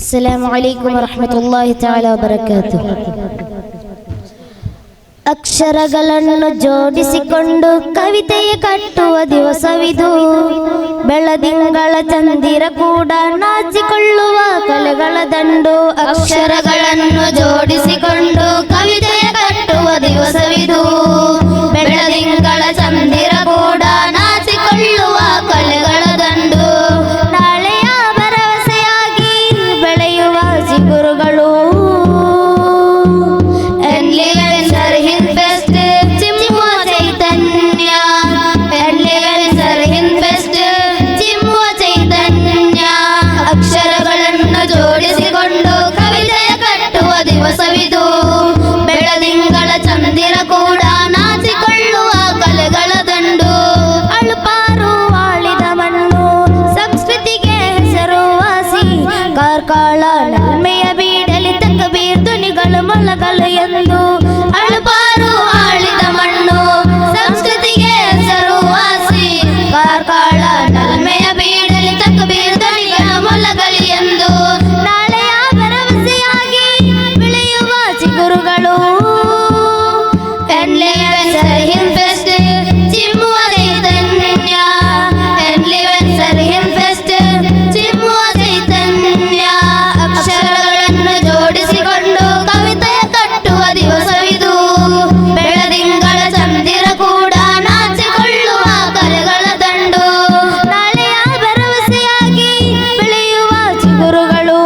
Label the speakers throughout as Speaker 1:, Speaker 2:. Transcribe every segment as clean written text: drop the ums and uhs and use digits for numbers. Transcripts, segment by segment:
Speaker 1: ಅಸ್ಸಲಾಮು ಅಲೈಕುಂ ವರಹಮತುಲ್ಲಾಹಿ ತಆಲಾ ವಬರಕಾತುಹು. ಅಕ್ಷರಗಳನ್ನು ಜೋಡಿಸಿಕೊಂಡು ಕವಿತೆಯ ಕಟ್ಟುವ ದಿವಸವಿದು. ಬೆಳದಿಂಗಳ ಚಂದಿರ ಕೂಡ ನಾಚಿಕೊಳ್ಳುವ ಕಲೆಗಳ ದಂಡು. ಅಕ್ಷರಗಳನ್ನು ಜೋಡಿಸಿಕೊಂಡು ಕವಿತೆಯ ಕಟ್ಟುವ ದಿವಸವಿದು. ಬೆಳದಿಂಗಳ ಚಂದಿರ ಕೂಡ ನಾಚಿಕೊಳ್ಳುವ ಕಲೆಗಳ ದಂಡು. ನಾಳೆಯ ಭರವಸೆಯಾಗಿ ಬೆಳೆಯುವ ಚಿಗುರುಗಳು. ಅಕ್ಷರಗಳನ್ನು ಜೋಡಿಸಿಕೊಂಡು ಕವಿತೆಯ ಕಟ್ಟುವ ದಿವಸವಿದು. ಬೆಳದಿಂಗಳ ಚಂದಿರ ಕೂಡ ನಾಚಿಕೊಳ್ಳುವ ಕಲೆಗಳ ದಂಡು. ಅಳುಪಾರು ಆಳಿದ ಮಣ್ಣು ಸಂಸ್ಕೃತಿಗೆ ಹೆಸರುವಾಸಿ. ಕಾರ್ಕಳ ನಲ್ಮೆಯ ಬೀಡಲಿ ತಕಬೀರ್ ಧ್ವನಿಗಳು ಮೊಳಗಲು ಎಂದು. ಅಳುಪಾರು ಆಳಿದ ಮಣ್ಣು ಸಂಸ್ಕೃತಿಗೆ ಹೆಸರುವಾಸಿ. ಕಾರ್ಕಳ ನಲ್ಮೆಯ ಬೀಡಲಿ ತಕಬೀರ್ ಧ್ವನಿಗಳು ಮೊಳಗಲಿ ಎಂದು. ನಾಳೆಯ ಭರವಸೆಯಾಗಿ ಬೆಳೆಯುವ ಚಿಗುರುಗಳು. ಚಿಮ್ಮುವ ಚೈತನ್ಯ. ಚಿಮ್ಮುವ ಚೈತನ್ಯ. ಅಕ್ಷರಗಳನ್ನು ಜೋಡಿಸಿಕೊಂಡು ಕವಿತೆಯ ಕಟ್ಟುವ ದಿವಸವಿದು. ಬೆಳದಿಂಗಳ ಚಂದಿರ ಕೂಡ ನಾಚಿಕೊಳ್ಳುವ ಕಲೆಗಳ ದಂಡು. ನಾಳೆಯ ಭರವಸೆಯಾಗಿ ಬೆಳೆಯುವ ಚಿಗುರುಗಳು.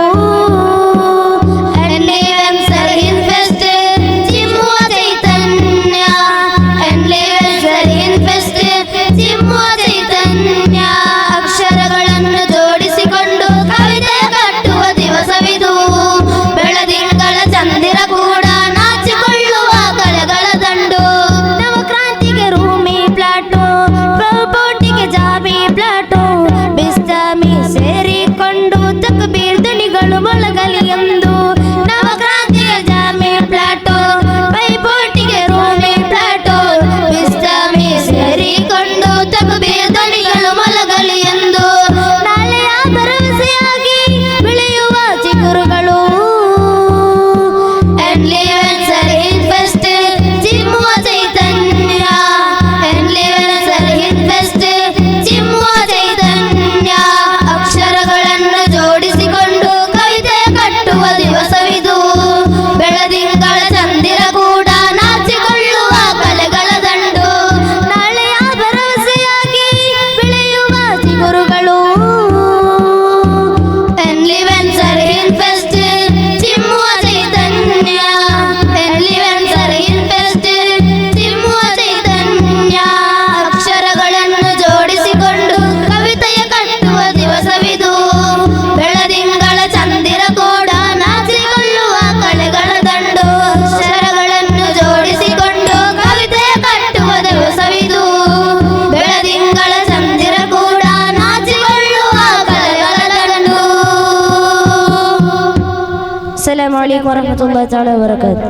Speaker 1: ಚಿಮ್ಮುವ ಚೈತನ್ಯ. ಚಿಮ್ಮುವ ಚೈತನ್ಯ. ಅಕ್ಷರಗಳನ್ನು ಜೋಡಿಸಿಕೊಂಡು ಕವಿತೆಯ ಕಟ್ಟುವ ದಿವಸವಿದು. ಬೆಳದಿಂಗಳ ಚಂದಿರ ಕೂಡ ನಾಚಿಕೊಳ್ಳುವ ಕಲೆಗಳ ದಂಡು. ನವಕ್ರಾಂತಿಗೆ ರೂಮಿ ಪ್ಲಾಟು, ಬಹುಬೋಟಿಗೆ ಜಾಬಿ ಪ್ಲಾಟು. ಬಿಸ್ತಾಮಿ ಸೇರಿಕೊಂಡು ತಕಬೀರ್ ಧ್ವನಿಗಳು ಮೊಳಗಲಿ ಎಂದು. ನವಕ್ರಾಂತಿಗೆ ಜಾಮಿ ಪ್ಲಾಟು, ಬಹುಬೋಟಿಗೆ ರೂಮಿ ಪ್ಲಾಟು. ಬಿಸ್ತಾಮಿ ಸೇರಿಕೊಂಡು ತಕಬೀರ್ ಧ್ವನಿಗಳು ಮೊಳಗಲಿ ಎಂದು. ನಾಳೆಯ ಭರವಸೆಯಾಗಿ ಬೆಳೆಯುವ ಚಿಗುರುಗಳು. ಚಿಮ್ಮುವ ಚೈತನ್ಯ. ಚಿಮ್ಮುವ ಚೈತನ್ಯ. ಅಕ್ಷರಗಳನ್ನು ಜೋಡಿಸಿಕೊಂಡು ಕವಿತೆಯ ಕಟ್ಟುವ ದಿವಸವಿದು. ಬೆಳದಿಂಗಳ ಚಂದಿರ ಕೂಡ ನಾಚಿಕೊಳ್ಳುವ ಕಲೆಗಳ ದಂಡು. ನಾಳೆಯ ಭರವಸೆಯಾಗಿ ಬೆಳೆಯುವ ಚಿಗುರುಗಳು. ಚಿಮ್ಮುವ ಚೈತನ್ಯ. ಚಿಮ್ಮುವ ಚೈತನ್ಯ. ಅಕ್ಷರಗಳನ್ನು ಜೋಡಿಸಿಕೊಂಡು ಕವಿತೆಯ ಕಟ್ಟುವ ದಿವಸವಿದು. ಬೆಳದಿಂಗಳ ಚಂದಿರ ಕೂಡ ನಾಚಿಕೊಳ್ಳುವ ಕಲೆಗಳ ದಂಡು. ಅಕ್ಷರಗಳನ್ನು ಜೋಡಿಸಿಕೊಂಡು ಕವಿತೆಯ ಕಟ್ಟುವ ದಿವಸವಿದು. ಬೆಳದಿಂಗಳ ಚಂದಿರ ಕೂಡ ನಾಚಿಕೊಳ್ಳುವ ಕಲೆಗಳ ದಂಡು. ಅಸ್ಸಲಾಮು ಅಲೈಕುಂ ವರಹಮತುಲ್ಲಾಹಿ ತಆಲಾ ವಬರಕಾತುಹು.